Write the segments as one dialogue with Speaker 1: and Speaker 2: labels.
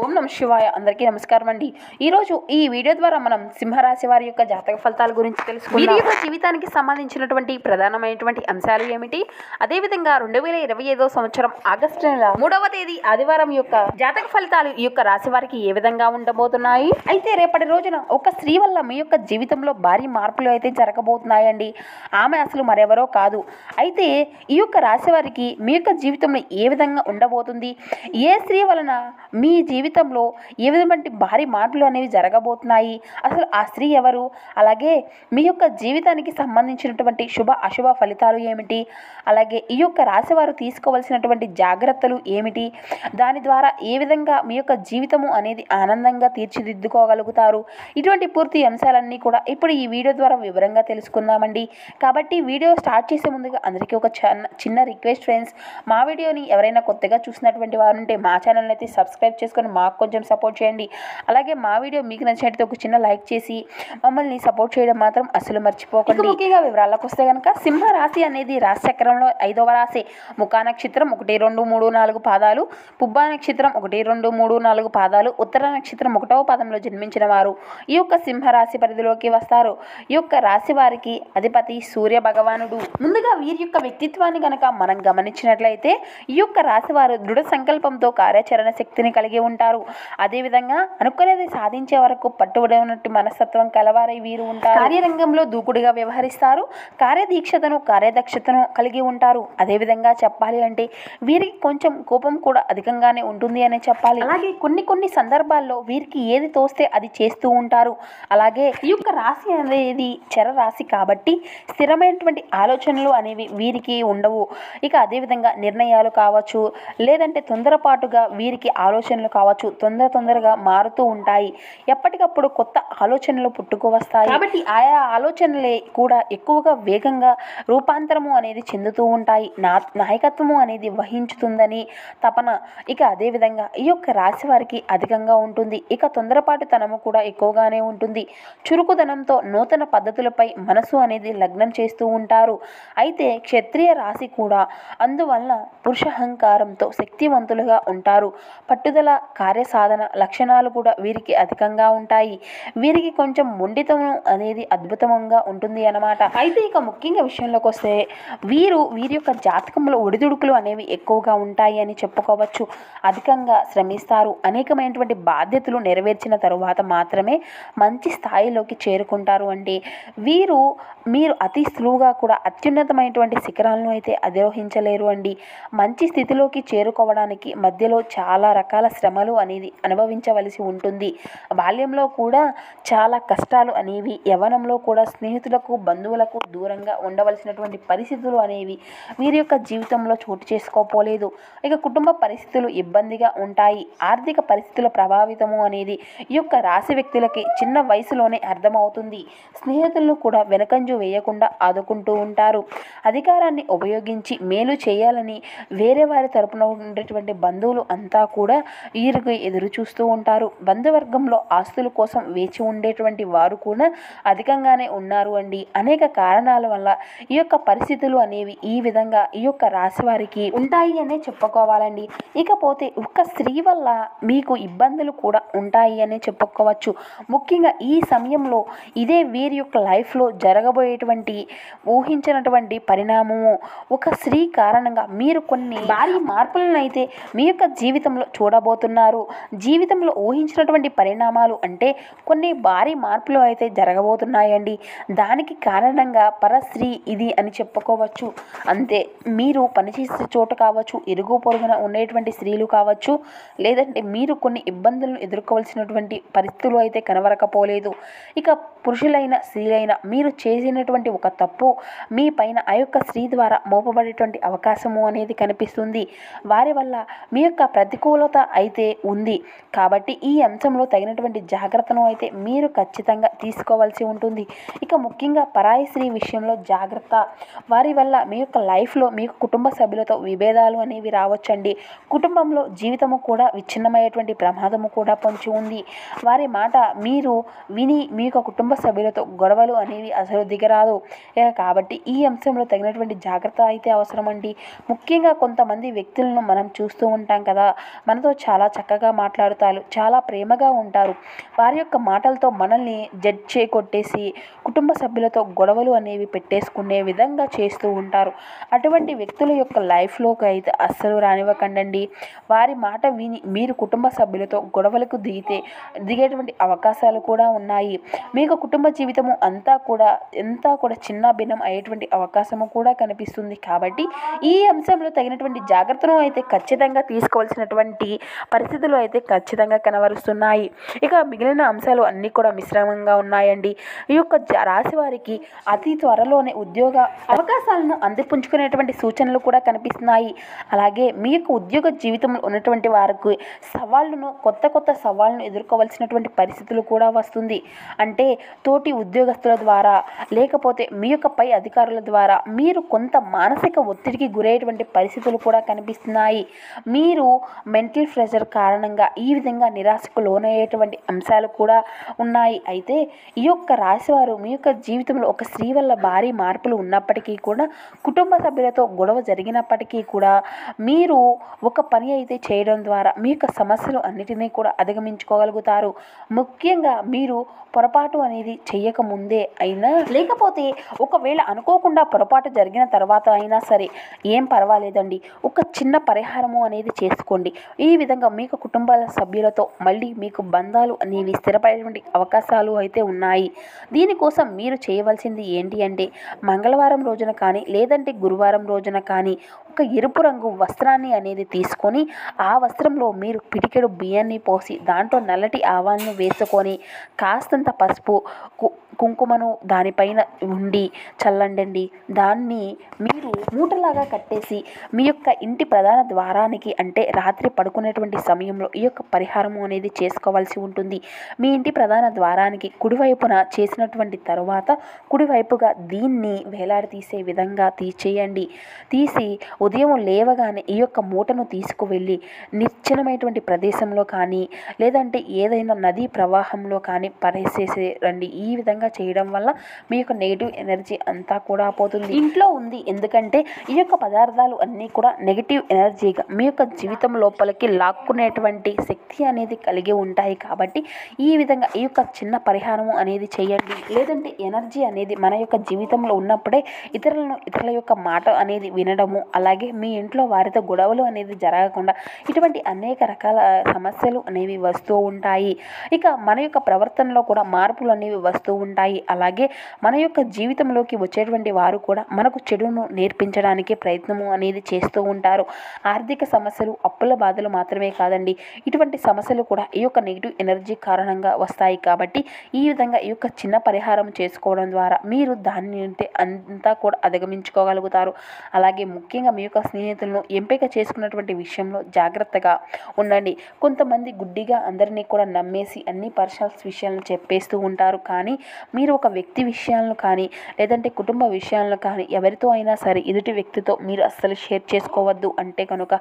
Speaker 1: ఓం నమ శివాయ. అందరికీ నమస్కారం అండి. ఈరోజు ఈ వీడియో ద్వారా మనం సింహరాశి వారి యొక్క జాతక ఫలితాల గురించి తెలుసుకుందాం. వీరి యొక్క జీవితానికి సంబంధించినటువంటి ప్రధానమైనటువంటి అంశాలు ఏమిటి, అదేవిధంగా 2025 సంవత్సరం ఆగస్టు నెల 3వ తేదీ ఆదివారం యొక్క జాతక ఫలితాలు ఈ యొక్క రాశి వారికి ఏ విధంగా ఉండబోతున్నాయి. అయితే రేపటి రోజున ఒక స్త్రీ వల్ల మీ యొక్క జీవితంలో భారీ మార్పులు అయితే జరగబోతున్నాయండి. ఆమె అసలు మరెవరో కాదు. అయితే ఈ యొక్క రాశి వారికి మీ యొక్క జీవితంలో ఏ విధంగా ఉండబోతుంది, ఏ స్త్రీ వలన మీ జీవితంలో ఏ విధమైన భారీ మార్పులు అనేవి జరగబోతున్నాయి, అసలు ఆ స్త్రీ ఎవరు, అలాగే మీ యొక్క జీవితానికి సంబంధించినటువంటి శుభ అశుభ ఫలితాలు ఏమిటి, అలాగే ఈ యొక్క రాశి వారు తీసుకోవాల్సినటువంటి జాగ్రత్తలు ఏమిటి, దాని ద్వారా ఏ విధంగా మీ యొక్క జీవితము అనేది ఆనందంగా తీర్చిదిద్దుకోగలుగుతారు, ఇటువంటి పూర్తి అంశాలన్నీ కూడా ఇప్పుడు ఈ వీడియో ద్వారా వివరంగా తెలుసుకుందామండి. కాబట్టి వీడియో స్టార్ట్ చేసే ముందుగా అందరికీ ఒక చిన్న రిక్వెస్ట్ ఫ్రెండ్స్, మా వీడియోని ఎవరైనా కొత్తగా చూసినటువంటి వారు ఉంటే మా ఛానల్ని అయితే సబ్స్క్రైబ్ చేసుకొని మాకు కొంచెం సపోర్ట్ చేయండి. అలాగే మా వీడియో మీకు నచ్చినట్లయితే ఒక చిన్న లైక్ చేసి మమ్మల్ని సపోర్ట్ చేయడం మాత్రం అసలు మర్చిపోకండి. ముఖ్యంగా వివరాలకు వస్తే కనుక సింహ రాశి అనేది రాశి చక్రంలో 5వ రాశి. ముఖా నక్షత్రం 1, 2, 3, 4 పాదాలు, పుబ్బా నక్షత్రం 1, 2, 3, 4 పాదాలు, ఉత్తర నక్షత్రం 1వ పాదంలో జన్మించిన వారు ఈ యొక్క సింహరాశి పరిధిలోకి వస్తారు. ఈ యొక్క రాశి వారికి అధిపతి సూర్య భగవానుడు. ముందుగా వీరి యొక్క వ్యక్తిత్వాన్ని కనుక మనం గమనించినట్లయితే ఈ యొక్క రాశి వారు దృఢ సంకల్పంతో కార్యాచరణ శక్తిని కలిగి ఉంటారు. అదేవిధంగా అనుకునేది సాధించే వరకు పట్టుబడినట్టు మనస్తత్వం కలవారై వీరు ఉంటారు. కార్యరంగంలో దూకుడుగా వ్యవహరిస్తారు. కార్యదీక్షతను కార్యదక్షతను కలిగి ఉంటారు. అదేవిధంగా చెప్పాలి అంటే వీరికి కొంచెం కోపం కూడా అధికంగానే ఉంటుంది అనే చెప్పాలి. అలాగే కొన్ని సందర్భాల్లో వీరికి ఏది తోస్తే అది చేస్తూ ఉంటారు. అలాగే ఈ యొక్క రాశి అనేది చర రాశి కాబట్టి స్థిరమైనటువంటి ఆలోచనలు అనేవి వీరికి ఉండవు. ఇక అదేవిధంగా నిర్ణయాలు కావచ్చు, లేదంటే తొందరపాటుగా వీరికి ఆలోచనలు కావచ్చు తొందరగా మారుతూ ఉంటాయి. ఎప్పటికప్పుడు కొత్త ఆలోచనలు పుట్టుకు వస్తాయి. కాబట్టి ఆయా ఆలోచనలే కూడా ఎక్కువగా వేగంగా రూపాంతరము అనేది చెందుతూ ఉంటాయి. నాయకత్వము అనేది వహించుతుందని తపన ఇక అదేవిధంగా ఈ యొక్క రాశి వారికి అధికంగా ఉంటుంది. ఇక తొందరపాటుతనము కూడా ఎక్కువగానే ఉంటుంది. చురుకుదనంతో నూతన పద్ధతులపై మనసు అనేది లగ్నం చేస్తూ ఉంటారు. అయితే క్షత్రియ రాశి కూడా అందువల్ల పురుషహంకారంతో శక్తివంతులుగా ఉంటారు. పట్టుదల కార్యసాధన లక్షణాలు కూడా వీరికి అధికంగా ఉంటాయి. వీరికి కొంచెం మొండితనం అనేది అద్భుతంగా ఉంటుంది అన్నమాట. అయితే ఇక ముఖ్యంగా విషయంలోకి వస్తే వీరి యొక్క జాతకంలో ఒడిదుడుకులు అనేవి ఎక్కువగా ఉంటాయి అని చెప్పుకోవచ్చు. అధికంగా శ్రమిస్తారు. అనేకమైనటువంటి బాధ్యతలు నెరవేర్చిన తరువాత మాత్రమే మంచి స్థాయిలోకి చేరుకుంటారు. అంటే మీరు అతి సులువుగా కూడా అత్యున్నతమైనటువంటి శిఖరాలను అయితే అధిరోహించలేరు అండి. మంచి స్థితిలోకి చేరుకోవడానికి మధ్యలో చాలా రకాల శ్రమలు అనేది అనుభవించవలసి ఉంటుంది. బాల్యంలో కూడా చాలా కష్టాలు అనేవి, యవ్వనంలో కూడా స్నేహితులకు బంధువులకు దూరంగా ఉండవలసినటువంటి పరిస్థితులు అనేవి వీరి యొక్క జీవితంలో చోటు చేసుకోపోలేదు. ఇక కుటుంబ పరిస్థితులు ఇబ్బందిగా ఉంటాయి. ఆర్థిక పరిస్థితుల ప్రభావితము అనేది ఈ యొక్క రాశి వ్యక్తులకి చిన్న వయసులోనే అర్థమవుతుంది. స్నేహితులను కూడా వెనకంజు వేయకుండా ఆదుకుంటూ ఉంటారు. అధికారాన్ని ఉపయోగించి మేలు చేయాలని వేరే వారి తరపున ఉండేటువంటి బంధువులు అంతా కూడా వీరికి ఎదురు చూస్తూ ఉంటారు. బంధువర్గంలో ఆస్తుల కోసం వేచి ఉండేటువంటి వారు కూడా అధికంగానే ఉన్నారు అండి. అనేక కారణాల వల్ల ఈ యొక్క పరిస్థితులు అనేవి ఈ విధంగా ఈ యొక్క రాశి వారికి ఉంటాయి అనే చెప్పుకోవాలండి. ఇకపోతే ఒక్క స్త్రీ వల్ల మీకు ఇబ్బందులు కూడా ఉంటాయి అని చెప్పుకోవచ్చు. ముఖ్యంగా ఈ సమయంలో ఇదే వీరి యొక్క లైఫ్లో జరగబోయేటువంటి ఊహించినటువంటి పరిణామము. ఒక స్త్రీ కారణంగా మీరు కొన్ని భారీ మార్పులను అయితే మీ యొక్క జీవితంలో చూడబోతున్నారు. జీవితంలో ఊహించినటువంటి పరిణామాలు అంటే కొన్ని భారీ మార్పులు అయితే జరగబోతున్నాయండి. దానికి కారణంగా పరస్త్రీ ఇది అని చెప్పుకోవచ్చు. అంతే, మీరు పనిచేసే చోట కావచ్చు, ఇరుగు పొరుగున ఉండేటువంటి స్త్రీలు కావచ్చు, లేదంటే మీరు కొన్ని ఇబ్బందులను ఎదుర్కోవాల్సినటువంటి పరిస్థితులు అయితే కనబరకపోలేదు. ఇక పురుషులైన స్త్రీలైన మీరు చేసినటువంటి ఒక తప్పు మీ పైన ఆ యొక్క స్త్రీ ద్వారా మోపబడేటువంటి అవకాశము అనేది కనిపిస్తుంది. వారి వల్ల మీ యొక్క ప్రతికూలత అయితే ఉంది. కాబట్టి ఈ అంశంలో తగినటువంటి జాగ్రత్తను అయితే మీరు ఖచ్చితంగా తీసుకోవాల్సి ఉంటుంది. ఇక ముఖ్యంగా పరాయి స్త్రీ విషయంలో జాగ్రత్త. వారి వల్ల మీ యొక్క లైఫ్లో మీ కుటుంబ సభ్యులతో విభేదాలు అనేవి రావచ్చండి. కుటుంబంలో జీవితము కూడా విచ్ఛిన్నమయ్యేటువంటి ప్రమాదము కూడా పొంచి ఉంది. వారి మాట మీరు విని మీ యొక్క కుటుంబ సభ్యులతో గొడవలు అనేవి అసలు దిగరాదు. కాబట్టి ఈ అంశంలో తగినటువంటి జాగ్రత్త అయితే అవసరం అండి. ముఖ్యంగా కొంతమంది వ్యక్తులను మనం చూస్తూ ఉంటాం కదా, మనతో చాలా చక్కగా మాట్లాడుతారు, చాలా ప్రేమగా ఉంటారు. వారి యొక్క మాటలతో మనల్ని జడ్జ్ చేయకొట్టేసి కుటుంబ సభ్యులతో గొడవలు అనేవి పెట్టేసుకునే విధంగా చేస్తూ ఉంటారు. అటువంటి వ్యక్తుల యొక్క లైఫ్లోకి అయితే అస్సలు రానివ్వకండి. వారి మాట విని మీరు కుటుంబ సభ్యులతో గొడవలకు దిగేటువంటి అవకాశాలు కూడా ఉన్నాయి. మీకు కుటుంబ జీవితము అంతా కూడా చిన్న భిన్నం అయ్యేటువంటి అవకాశము కూడా కనిపిస్తుంది. కాబట్టి ఈ అంశంలో తగినటువంటి జాగ్రత్తను అయితే ఖచ్చితంగా తీసుకోవాల్సినటువంటి పరిస్థితులు అయితే ఖచ్చితంగా కనబరుస్తున్నాయి. ఇక మిగిలిన అంశాలు అన్నీ కూడా మిశ్రమంగా ఉన్నాయండి. ఈ యొక్క రాశి వారికి అతి త్వరలోనే ఉద్యోగ అవకాశాలను అందిపుంచుకునేటువంటి సూచనలు కూడా కనిపిస్తున్నాయి. అలాగే మీ యొక్క ఉద్యోగ జీవితంలో ఉన్నటువంటి వారికి కొత్త సవాళ్ళను ఎదుర్కోవాల్సినటువంటి పరిస్థితులు కూడా వస్తుంది. అంటే తోటి ఉద్యోగస్తుల ద్వారా లేకపోతే మీ యొక్క పై అధికారుల ద్వారా మీరు కొంత మానసిక ఒత్తిడికి గురయ్యేటువంటి పరిస్థితులు కూడా కనిపిస్తున్నాయి. మీరు మెంటల్ ప్రెషర్ కారణంగా ఈ విధంగా నిరాశకు లోనయ్యేటువంటి అంశాలు కూడా ఉన్నాయి. అయితే ఈ యొక్క రాశివారు మీ యొక్క జీవితంలో ఒక స్త్రీ వల్ల భారీ మార్పులు ఉన్నప్పటికీ కూడా కుటుంబ సభ్యులతో గొడవ జరిగినప్పటికీ కూడా మీరు ఒక పని అయితే చేయడం ద్వారా మీ యొక్క సమస్యలు అన్నిటినీ కూడా అధిగమించుకోగలుగుతారు. ముఖ్యంగా మీరు పొరపాటు అనేది చెయ్యకముందే అయినా లేకపోతే ఒకవేళ అనుకోకుండా పొరపాటు జరిగిన తర్వాత అయినా సరే ఏం పర్వాలేదండి, ఒక చిన్న పరిహారము అనేది చేసుకోండి. ఈ విధంగా మీకు కుటుంబాల సభ్యులతో మళ్ళీ మీకు బంధాలు అనేవి స్థిరపడేటువంటి అవకాశాలు అయితే ఉన్నాయి. దీనికోసం మీరు చేయవలసింది ఏంటి అంటే మంగళవారం రోజున కానీ లేదంటే గురువారం రోజున కానీ ఒక ఎరుపు రంగు వస్త్రాన్ని అనేది తీసుకొని ఆ వస్త్రంలో మీరు పిడికెడు బియ్యాన్ని పోసి దాంట్లో నల్లటి ఆవాలను వేసుకొని కాస్తంత పసుపు కుంకుమను దానిపైన ఉండి చల్లండి. దాన్ని మీరు మూటలాగా కట్టేసి మీ యొక్క ఇంటి ప్రధాన ద్వారానికి అంటే రాత్రి పడుకునేటువంటి సమయంలో ఈ యొక్క పరిహారము అనేది చేసుకోవాల్సి ఉంటుంది. మీ ఇంటి ప్రధాన ద్వారానికి కుడివైపున చేసినటువంటి తరువాత కుడివైపుగా దీన్ని వేలాడదీసే విధంగా తీసేయండి. తీసి ఉదయం లేవగానే ఈ యొక్క మూటను తీసుకువెళ్ళి నిర్జనమైనటువంటి ప్రదేశంలో కానీ లేదంటే ఏదైనా నదీ ప్రవాహంలో కానీ పరేసేసి రండి. ఈ విధంగా చేయడం వల్ల మీ యొక్క నెగిటివ్ ఎనర్జీ అంతా కూడా పోతుంది. ఇంట్లో ఉంది ఎందుకంటే ఈ యొక్క పదార్థాలు అన్నీ కూడా నెగిటివ్ ఎనర్జీగా మీ యొక్క జీవితం లోపలికి లాక్కునేటువంటి శక్తి అనేది కలిగి ఉంటాయి. కాబట్టి ఈ విధంగా ఈ యొక్క చిన్న పరిహారము అనేది చేయండి. లేదంటే ఎనర్జీ అనేది మన యొక్క జీవితంలో ఉన్నప్పుడే ఇతరుల యొక్క మాట అనేది వినడము, అలాగే మీ ఇంట్లో వారితో గొడవలు అనేది జరగకుండా ఇటువంటి అనేక రకాల సమస్యలు అనేవి వస్తూ ఉంటాయి. ఇక మన యొక్క ప్రవర్తనలో కూడా మార్పులు అనేవి వస్తూ ఉంటాయి. అలాగే మన యొక్క జీవితంలోకి వచ్చేటువంటి వారు కూడా మనకు చెడును నేర్పించడానికి ప్రయత్నము అనేది చేస్తూ ఉంటారు. ఆర్థిక సమస్యలు, అప్పుల బాధలు మాత్రమే కాదండి, ఇటువంటి సమస్యలు కూడా ఈ యొక్క నెగిటివ్ ఎనర్జీ కారణంగా వస్తాయి. కాబట్టి ఈ విధంగా ఈ యొక్క చిన్న పరిహారం చేసుకోవడం ద్వారా మీరు దాన్ని అంతా కూడా అధిగమించుకోగలుగుతారు. అలాగే ముఖ్యంగా మీ యొక్క స్నేహితులను ఎంపిక చేసుకున్నటువంటి విషయంలో జాగ్రత్తగా ఉండండి. కొంతమంది గుడ్డిగా అందరినీ కూడా నమ్మేసి అన్ని పర్సనల్స్ విషయాలను చెప్పేస్తూ ఉంటారు. కానీ మీరు ఒక వ్యక్తి విషయాలను కానీ లేదంటే కుటుంబ విషయాలను కానీ ఎవరితో అయినా సరే ఎదుటి వ్యక్తితో మీరు అస్సలు షేర్ చేసుకోవద్దు. అంటే కనుక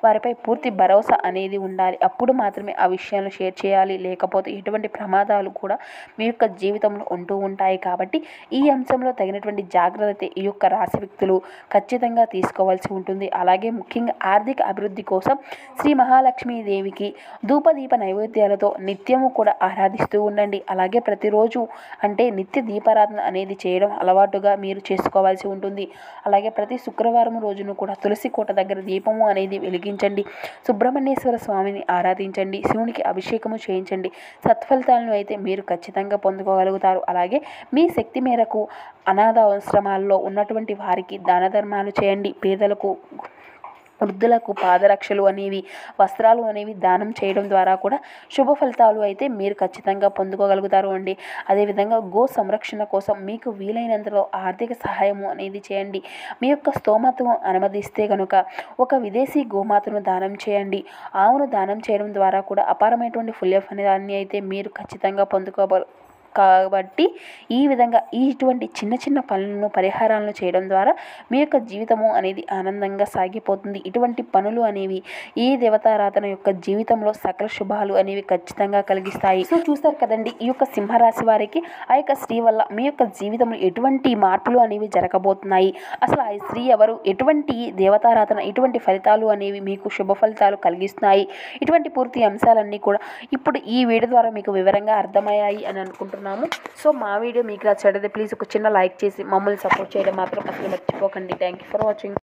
Speaker 1: వారిపై పూర్తి భరోసా అనేది ఉండాలి. అప్పుడు మాత్రమే ఆ విషయాలను షేర్ చేయాలి. లేకపోతే ఎటువంటి ప్రమాదాలు కూడా మీ యొక్క జీవితంలో ఉంటూ ఉంటాయి. కాబట్టి ఈ అంశంలో తగినటువంటి జాగ్రత్త ఈ యొక్క రాశి వ్యక్తులు ఖచ్చితంగా తీసుకోవాల్సి ఉంటుంది. అలాగే ముఖ్యంగా ఆర్థిక అభివృద్ధి కోసం శ్రీ మహాలక్ష్మీదేవికి ధూపదీప నైవేద్యాలతో నిత్యము కూడా ఆరాధిస్తూ ఉండండి. అలాగే ప్రతిరోజు అంటే నిత్య దీపారాధన అనేది చేయడం అలవాటుగా మీరు చేసుకోవాల్సి ఉంటుంది. అలాగే ప్రతి శుక్రవారం రోజును కూడా తులసి కోట దగ్గర దీపము అనేది వెలిగించండి. సుబ్రహ్మణ్యేశ్వర స్వామిని ఆరాధించండి. శివునికి అభిషేకము చేయించండి. సత్ఫలితాలను అయితే మీరు ఖచ్చితంగా పొందుకోగలుగుతారు. అలాగే మీ శక్తి మేరకు అనాథ ఆశ్రమాల్లో ఉన్నటువంటి వారికి దాన ధర్మాలు చేయండి. పేదలకు, వృద్ధులకు పాదరక్షలు అనేవి, వస్త్రాలు అనేవి దానం చేయడం ద్వారా కూడా శుభ ఫలితాలు అయితే మీరు ఖచ్చితంగా పొందుకోగలుగుతారు అండి. అదేవిధంగా గో సంరక్షణ కోసం మీకు వీలైనంతలో ఆర్థిక సహాయము అనేది చేయండి. మీ యొక్క స్తోమతను అనుమతిస్తే కనుక ఒక విదేశీ గోమాతను దానం చేయండి. ఆవును దానం చేయడం ద్వారా కూడా అపారమైనటువంటి ఫలితాన్ని అయితే మీరు ఖచ్చితంగా కాబట్టి ఈ విధంగా ఇటువంటి చిన్న చిన్న పనులను పరిహారాలను చేయడం ద్వారా మీ యొక్క జీవితము అనేది ఆనందంగా సాగిపోతుంది. ఇటువంటి పనులు అనేవి ఈ దేవతారాధన యొక్క జీవితంలో సకల శుభాలు అనేవి ఖచ్చితంగా కలిగిస్తాయి. సో చూస్తారు కదండి, ఈ యొక్క సింహరాశి వారికి ఆ యొక్క స్త్రీ వల్ల మీ యొక్క జీవితంలో ఎటువంటి మార్పులు అనేవి జరగబోతున్నాయి, అసలు ఆ స్త్రీ ఎవరు, ఎటువంటి దేవతారాధన ఎటువంటి ఫలితాలు అనేవి మీకు శుభ ఫలితాలు కలిగిస్తున్నాయి, ఇటువంటి పూర్తి అంశాలన్నీ కూడా ఇప్పుడు ఈ వీడియో ద్వారా మీకు వివరంగా అర్థమయ్యాయి అని అనుకుంటున్నాము. సో మా వీడియో మీకు నచ్చినట్లయితే ప్లీజ్ ఒక చిన్న లైక్ చేసి మమ్మల్ని సపోర్ట్ చేయడం మాత్రం అసలు మర్చిపోకండి. Thank you for watching.